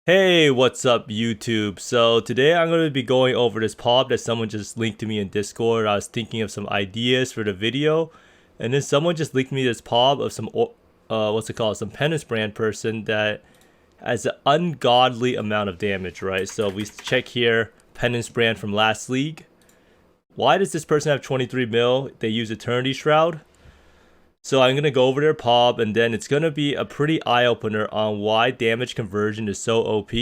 Hey, what's up YouTube? So today I'm going to be going over this POB that someone just linked to me in Discord. I was thinking of some ideas for the video, and then someone just linked me this POB of some some Penance Brand person that has an ungodly amount of damage, right? So we check here, Penance Brand from last league. Why does this person have 23 mil? They use Eternity Shroud. So I'm going to go over their POB, and then it's going to be a pretty eye-opener on why damage conversion is so OP,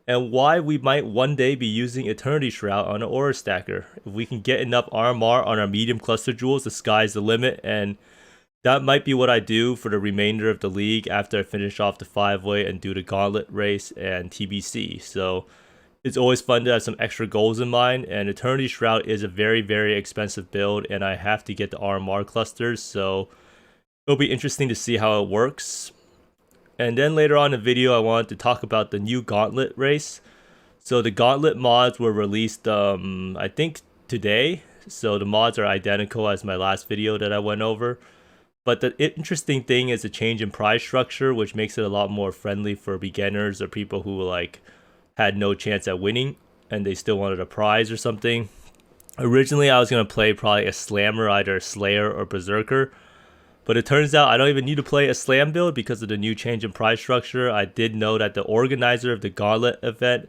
and why we might one day be using Eternity Shroud on an Aura Stacker. If we can get enough RMR on our medium cluster jewels, the sky's the limit, and that might be what I do for the remainder of the league after I finish off the 5-way and do the Gauntlet race and TBC. So it's always fun to have some extra goals in mind, and Eternity Shroud is a very, very expensive build, and I have to get the RMR clusters, so it'll be interesting to see how it works. And then later on in the video, I wanted to talk about the new Gauntlet race. So the Gauntlet mods were released, I think today. So the mods are identical as my last video that I went over. But the interesting thing is the change in prize structure, which makes it a lot more friendly for beginners or people who had no chance at winning and they still wanted a prize or something. Originally, I was going to play probably a Slammer, either a Slayer or Berserker. But it turns out I don't even need to play a Slam build because of the new change in prize structure. I did know that the organizer of the Gauntlet event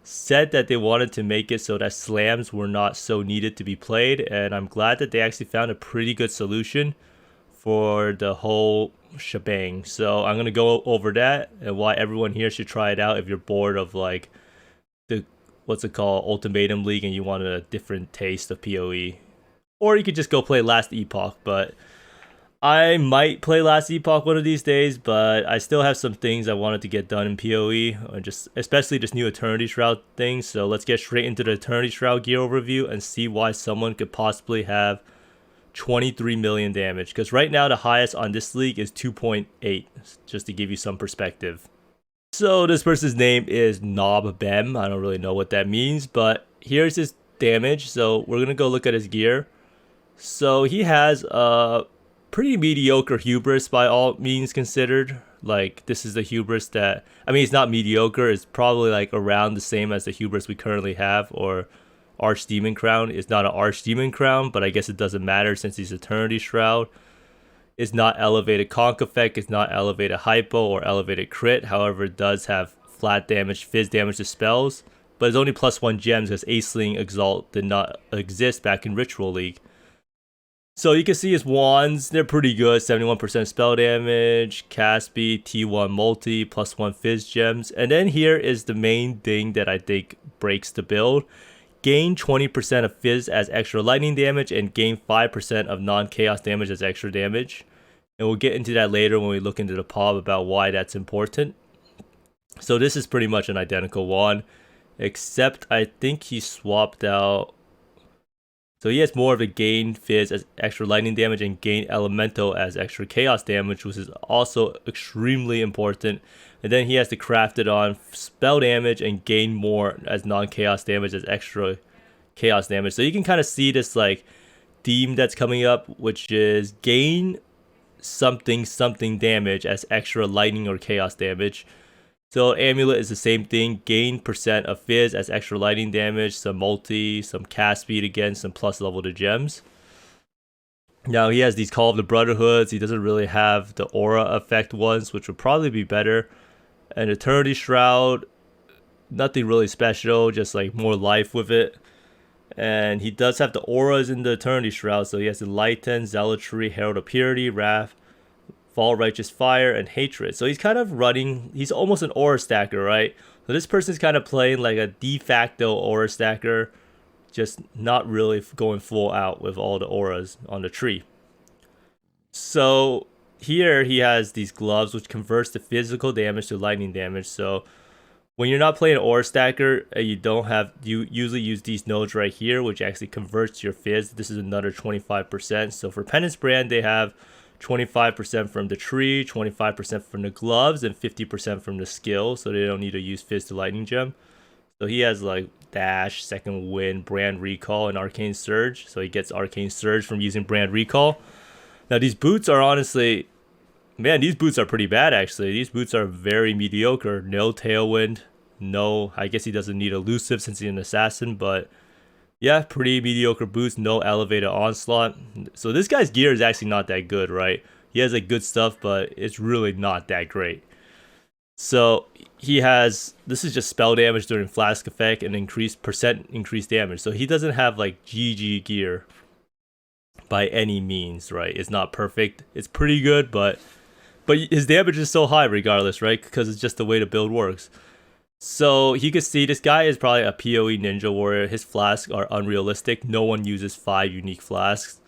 said that they wanted to make it so that Slams were not so needed to be played. And I'm glad that they actually found a pretty good solution for the whole shebang. So I'm going to go over that and why everyone here should try it out if you're bored of the Ultimatum League and you want a different taste of PoE. Or you could just go play Last Epoch, but I might play Last Epoch one of these days, but I still have some things I wanted to get done in PoE, or especially this new Eternity Shroud thing. So let's get straight into the Eternity Shroud gear overview and see why someone could possibly have 23 million damage. Because right now the highest on this league is 2.8, just to give you some perspective. So this person's name is Nob Bem. I don't really know what that means, but here's his damage. So we're gonna go look at his gear. So he has pretty mediocre hubris by all means considered. Like, this is the hubris that, I mean, it's not mediocre, it's probably like around the same as the hubris we currently have, or Archdemon Crown. It's not an Archdemon Crown, but I guess it doesn't matter since he's Eternity Shroud. It's not elevated conk effect, it's not elevated hypo or elevated crit. However, it does have flat damage, fizz damage to spells, but it's only +1 gems because Aceling Exalt did not exist back in Ritual League. So you can see his wands, they're pretty good. 71% spell damage, cast speed, T1 multi, +1 fizz gems. And then here is the main thing that I think breaks the build. Gain 20% of fizz as extra lightning damage and gain 5% of non-chaos damage as extra damage. And we'll get into that later when we look into the POB about why that's important. So this is pretty much an identical wand, except I think he swapped out. So he has more of a gain fizz as extra lightning damage and gain elemental as extra chaos damage, which is also extremely important. And then he has to craft it on spell damage and gain more as non-chaos damage as extra chaos damage. So you can kind of see this theme that's coming up, which is gain something damage as extra lightning or chaos damage. So Amulet is the same thing, gain percent of fizz as extra lightning damage, some multi, some cast speed again, some plus level to gems. Now he has these Call of the Brotherhoods, he doesn't really have the aura effect ones, which would probably be better. And Eternity Shroud, nothing really special, just more life with it. And he does have the auras in the Eternity Shroud, so he has the Lighten, Zealotry, Herald of Purity, Wrath, Fall Righteous Fire, and Hatred. So he's kind of running, he's almost an aura stacker, right? So this person's kind of playing like a de facto aura stacker, just not really going full out with all the auras on the tree. So here he has these gloves which converts the physical damage to lightning damage. So when you're not playing an aura stacker, you usually use these nodes right here, which actually converts your fizz. This is another 25%. So for Penance Brand, they have 25% from the tree, 25% from the gloves, and 50% from the skill, so they don't need to use fizz to lightning gem. So he has dash, second wind, brand recall, and arcane surge. So he gets arcane surge from using brand recall. Now these boots are honestly Man, these boots are pretty bad actually. These boots are very mediocre. No tailwind. No, I guess he doesn't need elusive since he's an assassin, but yeah, pretty mediocre boots. No elevated onslaught. So this guy's gear is actually not that good, right? He has like good stuff, but it's really not that great. So he has, this is just spell damage during flask effect and increased damage. So he doesn't have like GG gear by any means, right? It's not perfect. It's pretty good, but his damage is so high regardless, right? Because it's just the way the build works. So you can see this guy is probably a PoE ninja warrior. His flasks are unrealistic. No one uses 5 unique flasks.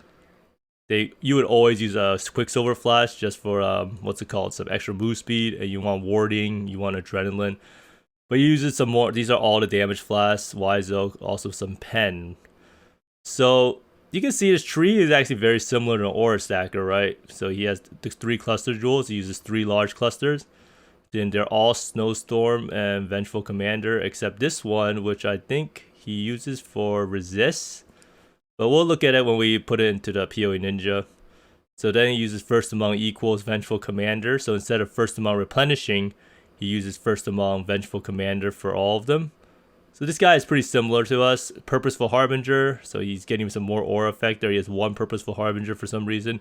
You would always use a Quicksilver flask just for what's it called, some extra move speed, and you want warding, you want adrenaline. But he uses some more. These are all the damage flasks. Wizo, also some pen. So you can see his tree is actually very similar to an Aura Stacker, right? So he has the 3 cluster jewels. He uses 3 large clusters. Then they're all Snowstorm and Vengeful Commander, except this one, which I think he uses for resist. But we'll look at it when we put it into the PoE Ninja. So then he uses First Among Equals Vengeful Commander. So instead of First Among Replenishing, he uses First Among Vengeful Commander for all of them. So this guy is pretty similar to us. Purposeful Harbinger, so he's getting some more aura effect there. He has 1 Purposeful Harbinger for some reason.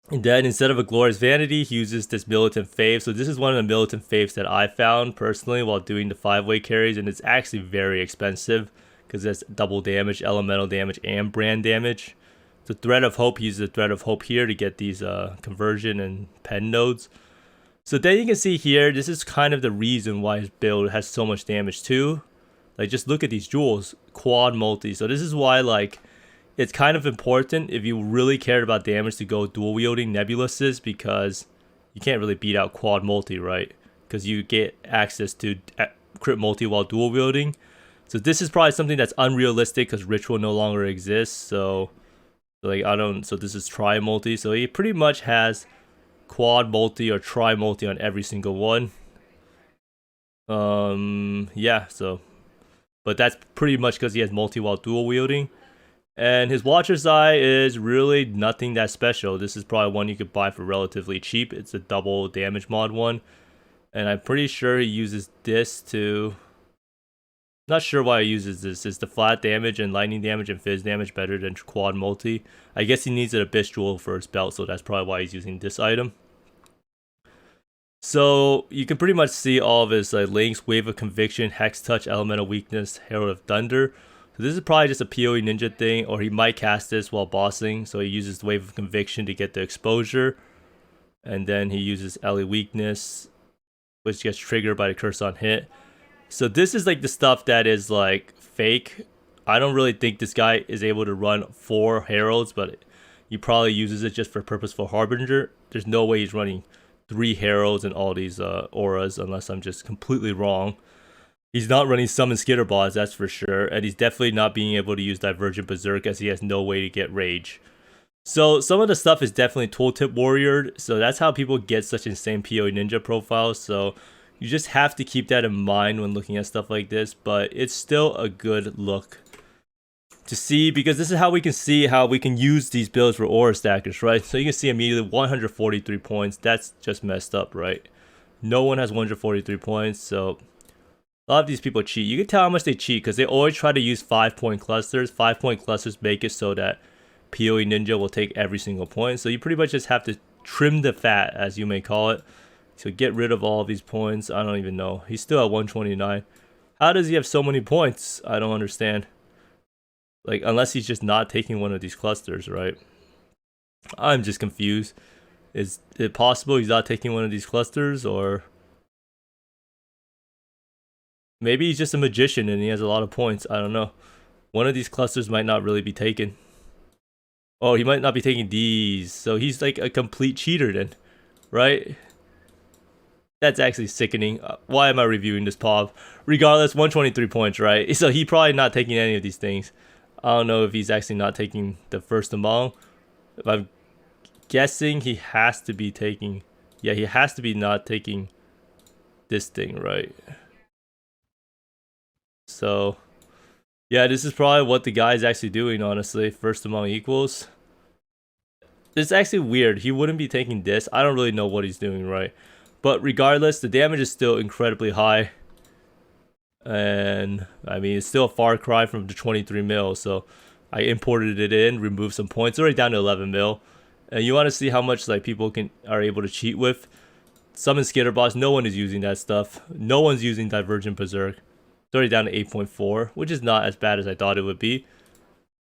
And then instead of a Glorious Vanity, he uses this Militant Fave. So this is one of the Militant Faves that I found personally while doing the 5-way carries. And it's actually very expensive because it's double damage, elemental damage, and brand damage. The Thread of Hope, he uses the Thread of Hope here to get these conversion and pen nodes. So then you can see here, this is kind of the reason why his build has so much damage too. Like just look at these jewels, quad multi. So this is why like it's kind of important if you really cared about damage to go dual wielding Nebuluses, because you can't really beat out quad multi, right? Because you get access to crit multi while dual wielding. So this is probably something that's unrealistic because ritual no longer exists. So like so this is tri multi. So he pretty much has quad multi or tri multi on every single one. Yeah, so but that's pretty much because he has multi while dual wielding. And his Watcher's Eye is really nothing that special. This is probably one you could buy for relatively cheap. It's a double damage mod one. And I'm pretty sure he uses this to... Not sure why he uses this. Is the flat damage and lightning damage and fizz damage better than quad multi? I guess he needs an Abyss Jewel for his belt, so that's probably why he's using this item. So you can pretty much see all of his links: Wave of Conviction, Hex Touch, Elemental Weakness, Herald of Thunder. So this is probably just a PoE ninja thing, or he might cast this while bossing. So he uses the Wave of Conviction to get the exposure, and then he uses Ele Weakness, which gets triggered by the curse on hit. So this is like the stuff that is like fake. I don't really think this guy is able to run 4 heralds, but he probably uses it just for Purposeful Harbinger. There's no way he's running 3 heralds and all these auras, unless I'm just completely wrong. He's not running Summon Skitterbots, that's for sure, and he's definitely not being able to use Divergent Berserk as he has no way to get Rage. So some of the stuff is definitely tooltip warriored, so that's how people get such insane PoE ninja profiles. So you just have to keep that in mind when looking at stuff like this, but it's still a good look to see, because this is how we can see how we can use these builds for aura stackers, right? So you can see immediately 143 points. That's just messed up, right? No one has 143 points, so a lot of these people cheat. You can tell how much they cheat because they always try to use 5-point clusters. 5-point clusters make it so that PoE Ninja will take every single point. So you pretty much just have to trim the fat, as you may call it. So get rid of all of these points. I don't even know. He's still at 129. How does he have so many points? I don't understand. Like, unless he's just not taking one of these clusters, right? I'm just confused. Is it possible he's not taking one of these clusters, or... Maybe he's just a magician and he has a lot of points. I don't know. One of these clusters might not really be taken. Oh, he might not be taking these. So he's like a complete cheater then, right? That's actually sickening. Why am I reviewing this POB? Regardless, 123 points, right? So he probably not taking any of these things. I don't know if he's actually not taking the First Among. If I'm guessing, he has to be taking... Yeah, he has to be not taking this thing, right? So, yeah, this is probably what the guy's actually doing, honestly. First Among Equals. It's actually weird. He wouldn't be taking this. I don't really know what he's doing, right? But regardless, the damage is still incredibly high. And I mean, it's still a far cry from the 23 mil. So I imported it in, removed some points. It's already down to 11 mil. And you want to see how much like people are able to cheat with. Summon Skitter Boss, no one is using that stuff. No one's using Divergent Berserk. It's already down to 8.4, which is not as bad as I thought it would be.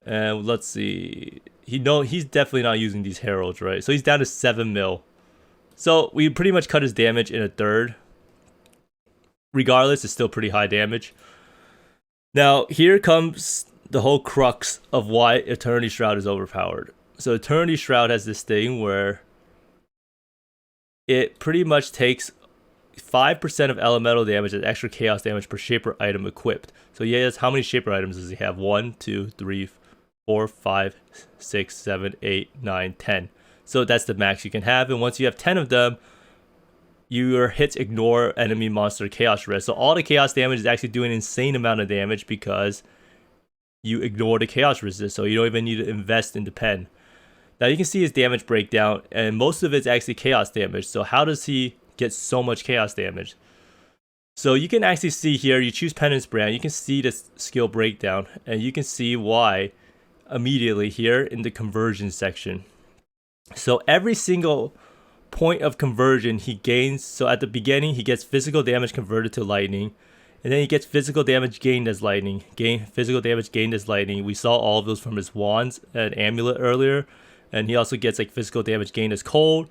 And let's see. He's definitely not using these heralds, right? So he's down to 7 mil. So we pretty much cut his damage in a third. Regardless, it's still pretty high damage. Now, here comes the whole crux of why Eternity Shroud is overpowered. So Eternity Shroud has this thing where it pretty much takes 5% of elemental damage as extra chaos damage per shaper item equipped. So yes, how many shaper items does he have? 1, 2, 3, 4, 5, 6, 7, 8, 9, 10. So that's the max you can have. And once you have 10 of them, your hits ignore enemy monster chaos rest. So all the chaos damage is actually doing an insane amount of damage because you ignore the chaos resist. So you don't even need to invest in the pen. Now you can see his damage breakdown, and most of it's actually chaos damage. So how does he get so much chaos damage? So you can actually see here, you choose Penance Brand, you can see the skill breakdown, and you can see why immediately here in the conversion section. So every single point of conversion he gains, so at the beginning he gets physical damage converted to lightning, and then he gets physical damage gained as lightning, physical damage gained as lightning. We saw all of those from his wands and amulet earlier, and he also gets like physical damage gained as cold,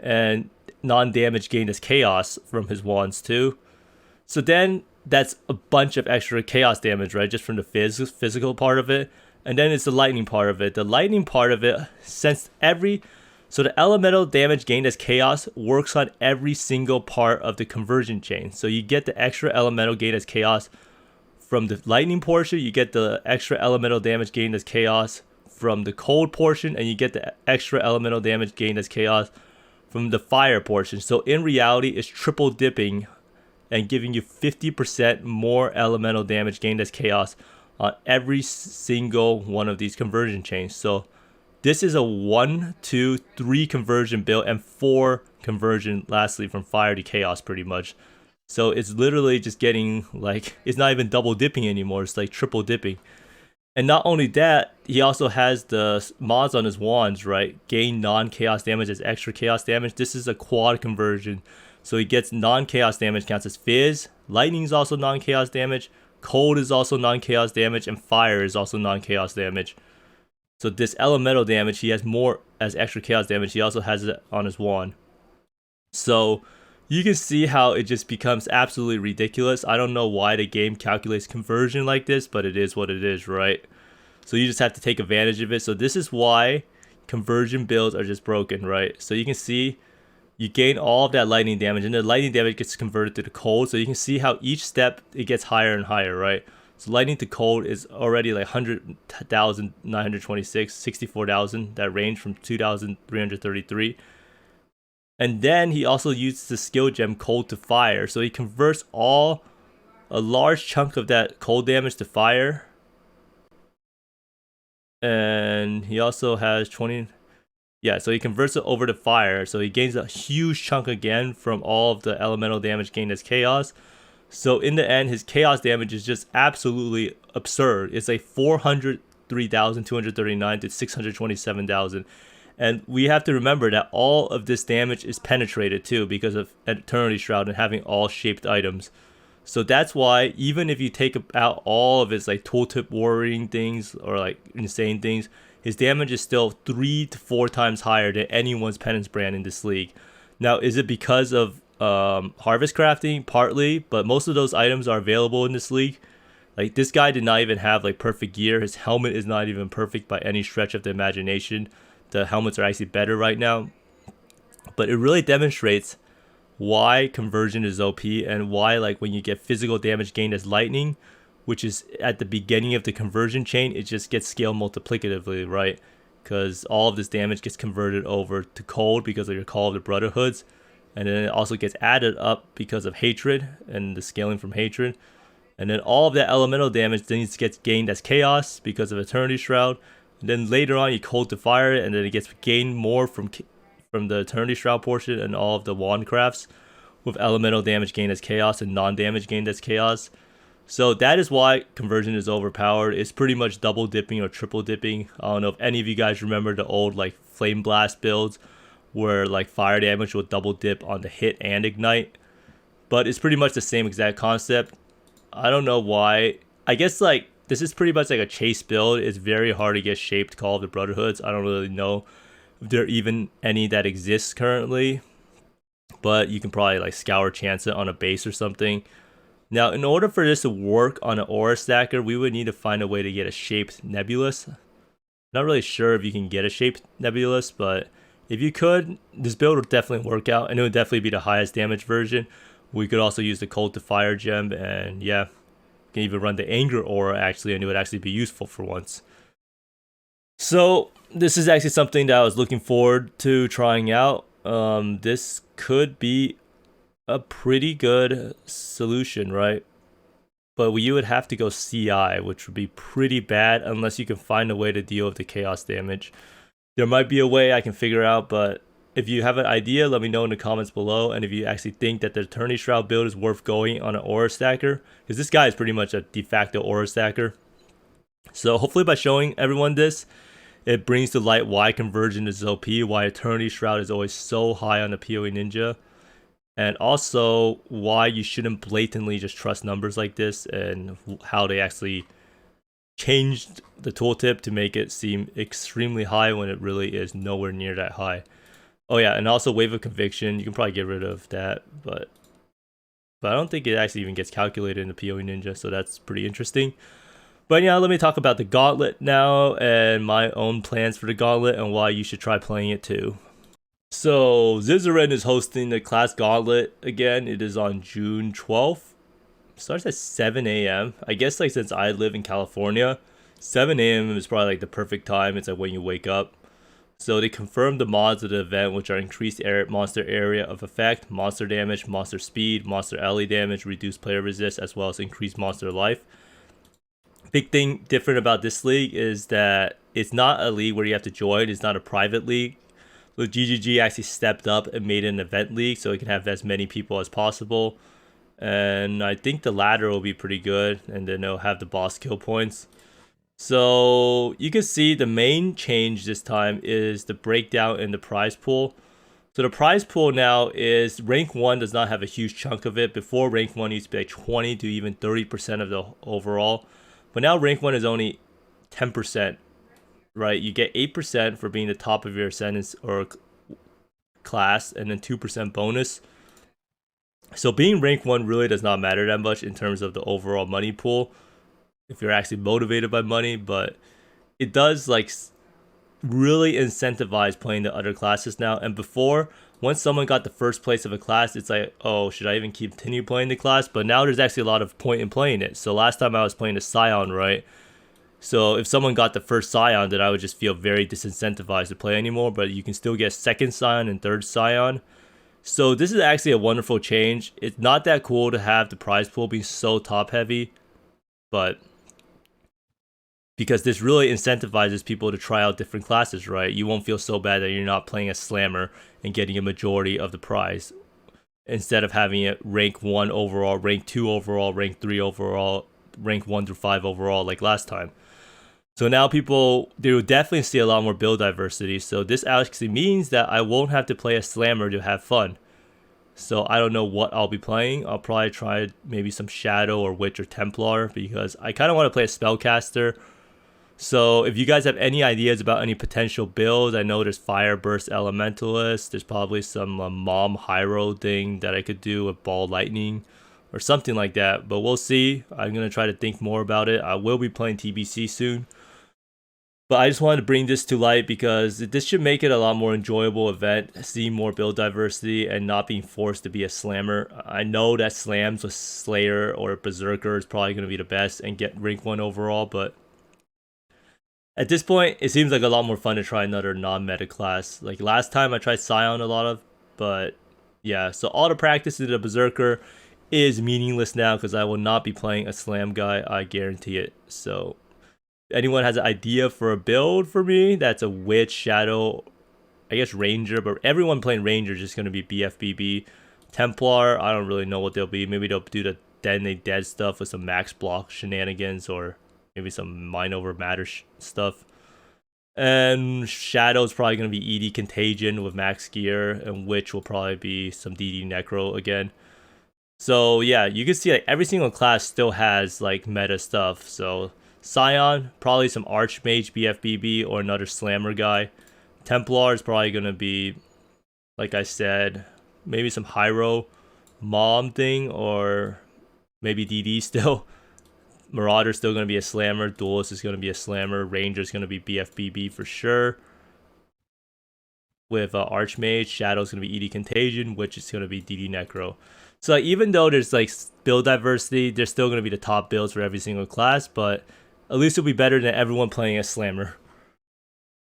and non-damage gained as chaos from his wands too. So then that's a bunch of extra chaos damage, right, just from the physical part of it. And then it's the lightning part of it. The lightning part of it, so the elemental damage gained as chaos works on every single part of the conversion chain. So you get the extra elemental gained as chaos from the lightning portion, you get the extra elemental damage gained as chaos from the cold portion, and you get the extra elemental damage gained as chaos from the fire portion. So in reality, it's triple dipping and giving you 50% more elemental damage gained as chaos on every single one of these conversion chains. So this is a 1, 2, 3 conversion build and 4 conversion lastly from fire to chaos pretty much. So it's literally just getting like, it's not even double dipping anymore, it's like triple dipping. And not only that, he also has the mods on his wands, right? Gain non-chaos damage as extra chaos damage. This is a quad conversion. So he gets non-chaos damage counts as fizz. Lightning is also non-chaos damage. Cold is also non-chaos damage. And fire is also non-chaos damage. So this elemental damage, he has more as extra chaos damage. He also has it on his wand. So you can see how it just becomes absolutely ridiculous. I don't know why the game calculates conversion like this, but it is what it is, right? So you just have to take advantage of it. So this is why conversion builds are just broken, right? So you can see you gain all of that lightning damage, and the lightning damage gets converted to the cold. So you can see how each step it gets higher and higher, right? So lightning to cold is already like 100,926, 64,000, that range from 2,333. And then he also uses the skill gem cold to fire. So he converts a large chunk of that cold damage to fire. And he also has 20. Yeah, so he converts it over to fire. So he gains a huge chunk again from all of the elemental damage gained as chaos. So in the end, his chaos damage is just absolutely absurd. It's like 403,239 to 627,000. And we have to remember that all of this damage is penetrated too because of Eternity Shroud and having all shaped items. So that's why even if you take out all of his like tooltip warring things or like insane things, his damage is still 3 to 4 times higher than anyone's Penance Brand in this league. Now, is it because of harvest crafting? Partly, but most of those items are available in this league. Like this guy did not even have like perfect gear. His helmet is not even perfect by any stretch of the imagination. The helmets are actually better right now. But it really demonstrates why conversion is OP and why like when you get physical damage gained as lightning, which is at the beginning of the conversion chain, it just gets scaled multiplicatively, right? Because all of this damage gets converted over to cold because of your Call of the Brotherhoods. And then it also gets added up because of hatred and the scaling from hatred. And then all of that elemental damage then gets gained as chaos because of Eternity Shroud. And then later on, you cold to fire it, and then it gets gained more from the Eternity Shroud portion and all of the wand crafts, with elemental damage gained as chaos and non-damage gained as chaos. So that is why conversion is overpowered. It's pretty much double dipping or triple dipping. I don't know if any of you guys remember the old like flame blast builds where like fire damage will double dip on the hit and ignite. But it's pretty much the same exact concept. I don't know why. I guess like this is pretty much like a chase build. It's very hard to get shaped Call of the Brotherhoods. I don't really know if there are even any that exist currently. But you can probably like scour chance it on a base or something. Now, in order for this to work on an aura stacker, we would need to find a way to get a shaped nebulous. Not really sure if you can get a shaped nebulous, but if you could, this build would definitely work out, and it would definitely be the highest damage version. We could also use the cold to fire gem, and yeah, you can even run the anger aura actually, and it would actually be useful for once. So this is actually something that I was looking forward to trying out. This could be a pretty good solution, right? But you would have to go CI, which would be pretty bad unless you can find a way to deal with the chaos damage. There might be a way I can figure out, but if you have an idea, let me know in the comments below. And if you actually think that the Eternity Shroud build is worth going on an aura stacker, because this guy is pretty much a de facto aura stacker. So hopefully by showing everyone this, it brings to light why conversion is OP, why Eternity Shroud is always so high on the PoE Ninja. And also why you shouldn't blatantly just trust numbers like this, and how they actually changed the tooltip to make it seem extremely high when it really is nowhere near that high. Oh yeah, and also Wave of Conviction, you can probably get rid of that, but I don't think it actually even gets calculated in the PoE Ninja, so that's pretty interesting. But yeah, let me talk about the Gauntlet now, and my own plans for the Gauntlet, and why you should try playing it too. So, Zizaren is hosting the class Gauntlet again. It is on June 12th. It starts at 7 a.m. I guess like since I live in California, 7 a.m. is probably like the perfect time. It's like when you wake up. So they confirmed the mods of the event, which are increased monster area of effect, monster damage, monster speed, monster ally damage, reduced player resist, as well as increased monster life. Big thing different about this league is that it's not a league where you have to join. It's not a private league. So GGG actually stepped up and made an event league so it can have as many people as possible. And I think the ladder will be pretty good, and then they'll have the boss kill points. So you can see the main change this time is the breakdown in the prize pool. So the prize pool now is rank 1 does not have a huge chunk of it. Before, rank 1 used to be like 20 to even 30% of the overall. But now rank 1 is only 10%. Right, you get 8% for being the top of your ascendance or class, and then 2% bonus. So being rank 1 really does not matter that much in terms of the overall money pool, if you're actually motivated by money, but it does like really incentivize playing the other classes now. And before, once someone got the first place of a class, it's like, oh, should I even continue playing the class? But now there's actually a lot of point in playing it. So last time I was playing the Scion, right? So if someone got the first Scion, then I would just feel very disincentivized to play anymore. But you can still get second Scion and third Scion. So this is actually a wonderful change. It's not that cool to have the prize pool be so top heavy, but because this really incentivizes people to try out different classes, right? You won't feel so bad that you're not playing a slammer and getting a majority of the prize, instead of having it rank 1 overall, rank 2 overall, rank 3 overall, rank 1 through 5 overall like last time. So now they will definitely see a lot more build diversity. So this actually means that I won't have to play a slammer to have fun. So I don't know what I'll be playing. I'll probably try maybe some Shadow or Witch or Templar, because I kind of want to play a Spellcaster. So if you guys have any ideas about any potential builds, I know there's Fire Burst Elementalist. There's probably some Mom Hyro thing that I could do with Ball Lightning or something like that. But we'll see. I'm going to try to think more about it. I will be playing TBC soon. But I just wanted to bring this to light because this should make it a lot more enjoyable event, seeing more build diversity and not being forced to be a slammer. I know that slams with Slayer or Berserker is probably going to be the best and get rank 1 overall, but at this point, it seems like a lot more fun to try another non-meta class. Like last time I tried Scion a lot of, but yeah, so all the practice in the Berserker is meaningless now because I will not be playing a slam guy, I guarantee it. So anyone has an idea for a build for me, that's a witch, shadow, I guess ranger, but everyone playing ranger is just going to be BFBB. Templar, I don't really know what they'll be. Maybe they'll do the detonate dead stuff with some max block shenanigans, or maybe some mind over matter stuff. And Shadow's probably going to be ED Contagion with max gear, and Witch will probably be some DD Necro again. So yeah, you can see like every single class still has like meta stuff. So Scion, probably some Archmage BFBB or another Slammer guy. Templar is probably going to be, like I said, maybe some Hyro Mom thing, or maybe DD still. Marauder's still going to be a Slammer. Duelist is going to be a Slammer. Ranger's going to be BFBB for sure. With Archmage, Shadow's going to be ED Contagion, which is going to be DD Necro. So like, even though there's like build diversity, there's still going to be the top builds for every single class, but at least it'll be better than everyone playing a Slammer.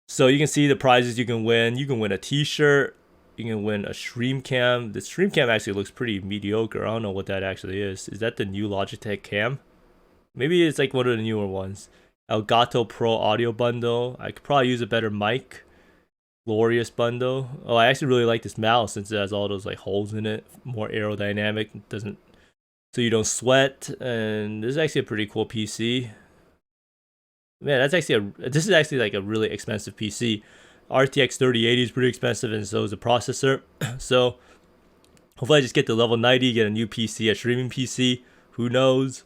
So you can see the prizes you can win. You can win a t-shirt. You can win a stream cam. The stream cam actually looks pretty mediocre. I don't know what that actually is. Is that the new Logitech cam? Maybe it's like one of the newer ones. Elgato Pro audio bundle. I could probably use a better mic. Glorious bundle. Oh, I actually really like this mouse since it has all those like holes in it. More aerodynamic. It doesn't, so you don't sweat. And this is actually a pretty cool PC. Man, that's actually this is actually like a really expensive PC. RTX 3080 is pretty expensive, and so is the processor. So hopefully I just get to level 90, get a new PC, a streaming PC. Who knows?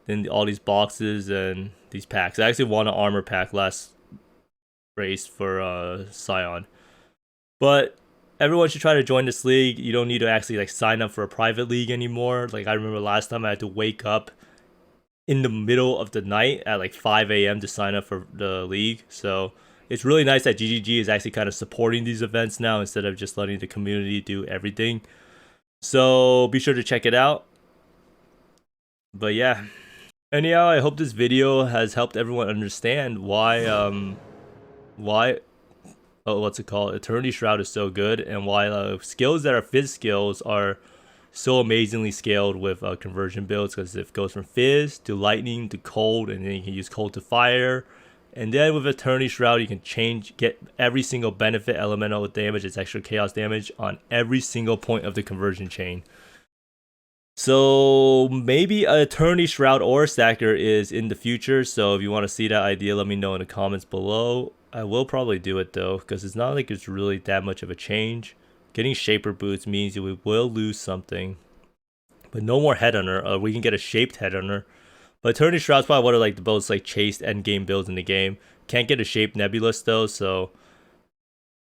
Then all these boxes and these packs. I actually won an armor pack last race for Scion. But everyone should try to join this league. You don't need to actually like sign up for a private league anymore. Like I remember last time I had to wake up in the middle of the night at like 5 a.m. to sign up for the league. So it's really nice that GGG is actually kind of supporting these events now instead of just letting the community do everything. So be sure to check it out. But yeah. Anyhow, I hope this video has helped everyone understand why Eternity Shroud is so good, and why skills that are Fizz skills are so amazingly scaled with conversion builds, because it goes from Fizz to Lightning to Cold, and then you can use Cold to Fire. And then with Eternity Shroud, you can get every single benefit elemental damage, its extra chaos damage on every single point of the conversion chain. So maybe a Eternity Shroud Aura Stacker is in the future. So if you want to see that idea, let me know in the comments below. I will probably do it though, because it's not like it's really that much of a change. Getting Shaper Boots means we will lose something, but no more Headhunter. We can get a Shaped Headhunter. But Eternity Shroud's probably one of like the most like chased endgame builds in the game. Can't get a Shaped Nebulous though, so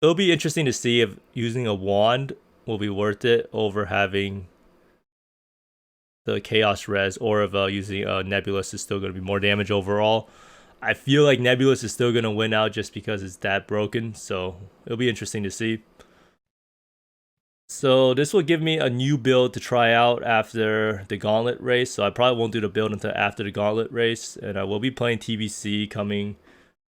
it'll be interesting to see if using a wand will be worth it over having the Chaos Res, or if using Nebulous is still going to be more damage overall. I feel like Nebulous is still going to win out just because it's that broken, so it'll be interesting to see. So this will give me a new build to try out after the Gauntlet race. So I probably won't do the build until after the Gauntlet race. And I will be playing TBC coming,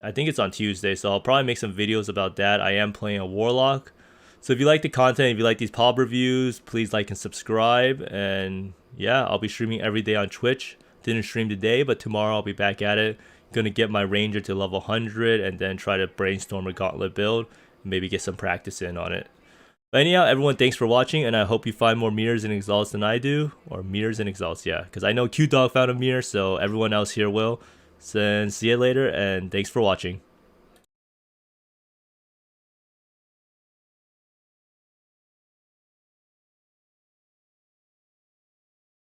I think it's on Tuesday. So I'll probably make some videos about that. I am playing a Warlock. So if you like the content, if you like these POB reviews, please like and subscribe. And yeah, I'll be streaming every day on Twitch. Didn't stream today, but tomorrow I'll be back at it. Gonna get my Ranger to level 100 and then try to brainstorm a Gauntlet build. Maybe get some practice in on it. But anyhow, everyone, thanks for watching, and I hope you find more mirrors and exalts than I do. Or mirrors and exalts, yeah. Because I know Q-Dog found a mirror, so everyone else here will. So, see you later, and thanks for watching.